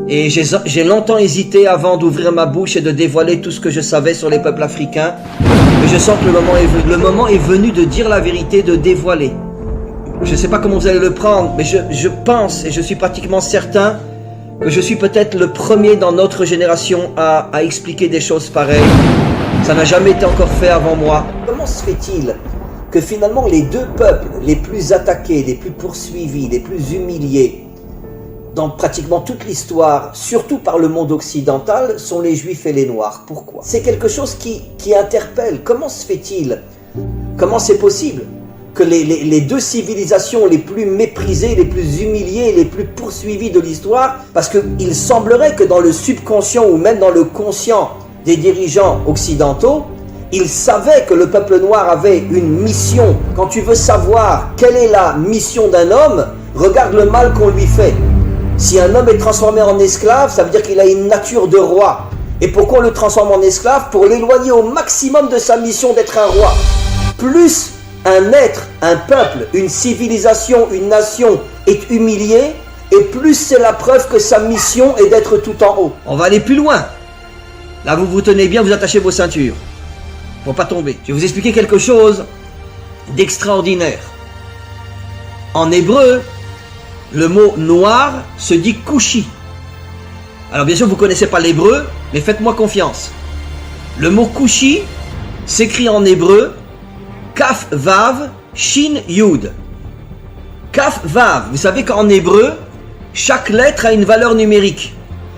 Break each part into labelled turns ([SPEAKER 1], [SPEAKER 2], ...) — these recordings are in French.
[SPEAKER 1] Et j'ai longtemps hésité avant d'ouvrir ma bouche et de dévoiler tout ce que je savais sur les peuples africains. Mais je sens que le moment est venu de dire la vérité, de dévoiler. Je ne sais pas comment vous allez le prendre, mais je pense et je suis pratiquement certain que je suis peut-être le premier dans notre génération à expliquer des choses pareilles. Ça n'a jamais été encore fait avant moi. Comment se fait-il que finalement les deux peuples les plus attaqués, les plus poursuivis, les plus humiliés dans pratiquement toute l'histoire, surtout par le monde occidental, sont les Juifs et les Noirs? Pourquoi? C'est quelque chose qui interpelle. Comment se fait-il? Comment c'est possible que les deux civilisations les plus méprisées, les plus humiliées, les plus poursuivies de l'histoire, parce qu'il semblerait que dans le subconscient ou même dans le conscient des dirigeants occidentaux, ils savaient que le peuple noir avait une mission. Quand tu veux savoir quelle est la mission d'un homme, regarde le mal qu'on lui fait. Si un homme est transformé en esclave, ça veut dire qu'il a une nature de roi. Et pourquoi on le transforme en esclave? Pour l'éloigner au maximum de sa mission d'être un roi. Plus un être, un peuple, une civilisation, une nation est humilié, et plus c'est la preuve que sa mission est d'être tout en haut. On va aller plus loin. Là, vous vous tenez bien, vous attachez vos ceintures. Pour pas tomber. Je vais vous expliquer quelque chose d'extraordinaire. En hébreu, le mot noir se dit kushi. Alors bien sûr, vous ne connaissez pas l'hébreu, mais faites-moi confiance. Le mot kushi s'écrit en hébreu Kaf Vav Shin Yud. Kaf Vav, vous savez qu'en hébreu, chaque lettre a une valeur numérique.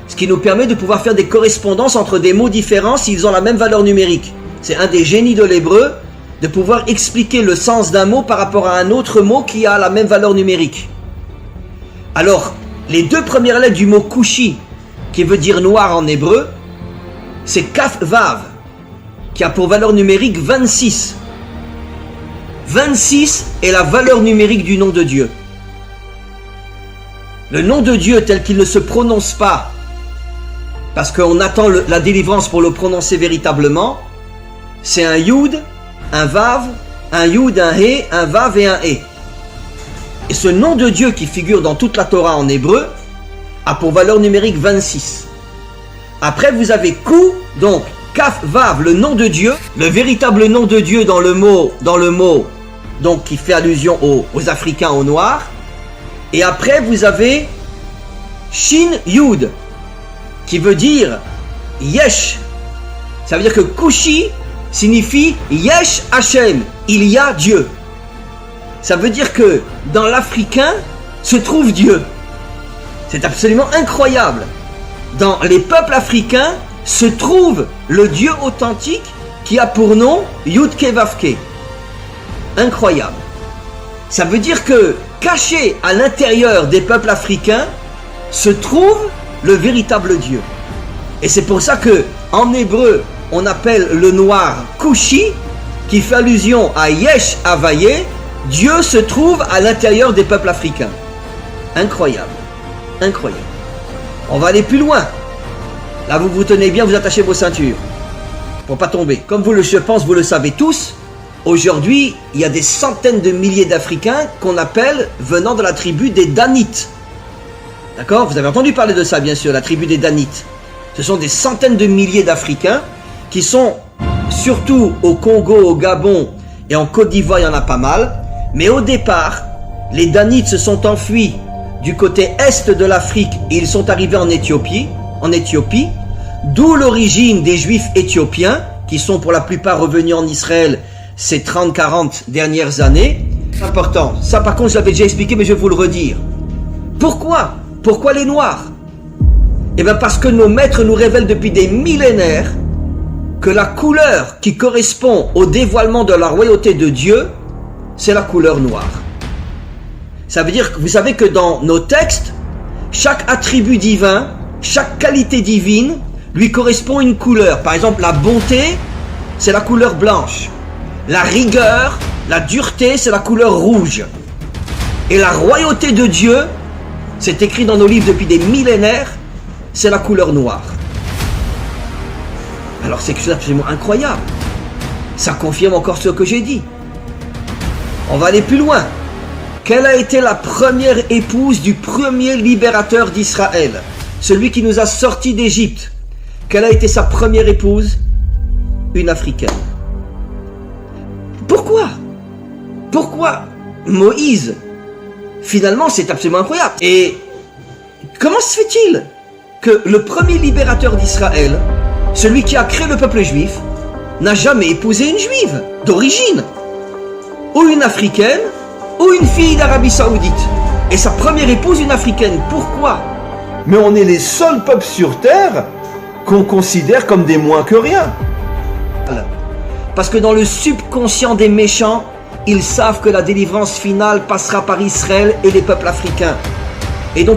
[SPEAKER 1] Ce qui nous permet de pouvoir faire des correspondances entre des mots différents s'ils ont la même valeur numérique. C'est un des génies de l'hébreu de pouvoir expliquer le sens d'un mot par rapport à un autre mot qui a la même valeur numérique. Alors, les deux premières lettres du mot kushi, qui veut dire noir en hébreu, c'est Kaf Vav, qui a pour valeur numérique 26. 26 est la valeur numérique du nom de Dieu. Le nom de Dieu tel qu'il ne se prononce pas, parce qu'on attend la délivrance pour le prononcer véritablement, c'est un Yud, un Vav, un Yud, un He, un Vav et un He. Et ce nom de Dieu qui figure dans toute la Torah en hébreu a pour valeur numérique 26. Après vous avez Kou, donc Kaf Vav, le nom de Dieu, le véritable nom de Dieu dans le mot donc qui fait allusion aux Africains, aux Noirs. Et après vous avez Shin Yud, qui veut dire Yesh. Ça veut dire que Kushi signifie Yesh Hashem, il y a Dieu. Ça veut dire que dans l'Africain se trouve Dieu. C'est absolument incroyable. Dans les peuples africains se trouve le Dieu authentique qui a pour nom Yud-Ke Vav-Ke. Incroyable. Ça veut dire que caché à l'intérieur des peuples africains se trouve le véritable Dieu. Et c'est pour ça que en hébreu on appelle le noir Kushi, qui fait allusion à Yesh Havaye. Dieu se trouve à l'intérieur des peuples africains. Incroyable. Incroyable. On va aller plus loin. Là, vous vous tenez bien, vous attachez vos ceintures. Pour pas tomber. Comme je pense, vous le savez tous, aujourd'hui, il y a des centaines de milliers d'Africains qu'on appelle venant de la tribu des Danites. D'accord? Vous avez entendu parler de ça, bien sûr, la tribu des Danites. Ce sont des centaines de milliers d'Africains qui sont, surtout au Congo, au Gabon et en Côte d'Ivoire, il y en a pas mal. Mais au départ, les Danites se sont enfuis du côté est de l'Afrique et ils sont arrivés en Éthiopie, d'où l'origine des Juifs éthiopiens qui sont pour la plupart revenus en Israël ces 30-40 dernières années. C'est important. Ça par contre je l'avais déjà expliqué mais je vais vous le redire. Pourquoi les Noirs? Eh bien parce que nos maîtres nous révèlent depuis des millénaires que la couleur qui correspond au dévoilement de la royauté de Dieu, c'est la couleur noire. Ça veut dire que vous savez que dans nos textes, chaque attribut divin, chaque qualité divine lui correspond une couleur. Par exemple, la bonté, c'est la couleur blanche. La rigueur, la dureté, c'est la couleur rouge. Et la royauté de Dieu, c'est écrit dans nos livres depuis des millénaires, c'est la couleur noire. Alors c'est quelque chose d'absolument incroyable. Ça confirme encore ce que j'ai dit. On va aller plus loin. Quelle a été la première épouse du premier libérateur d'Israël? celui qui nous a sortis d'Égypte, quelle a été sa première épouse? Une Africaine. Pourquoi? Pourquoi Moïse? Finalement, c'est absolument incroyable. Et comment se fait-il que le premier libérateur d'Israël, celui qui a créé le peuple juif, n'a jamais épousé une juive d'origine, ou une africaine, ou une fille d'Arabie Saoudite? Et sa première épouse, une africaine. Pourquoi?
[SPEAKER 2] Mais on est les seuls peuples sur terre qu'on considère comme des moins que rien.
[SPEAKER 1] Parce que dans le subconscient des méchants, ils savent que la délivrance finale passera par Israël et les peuples africains. Et donc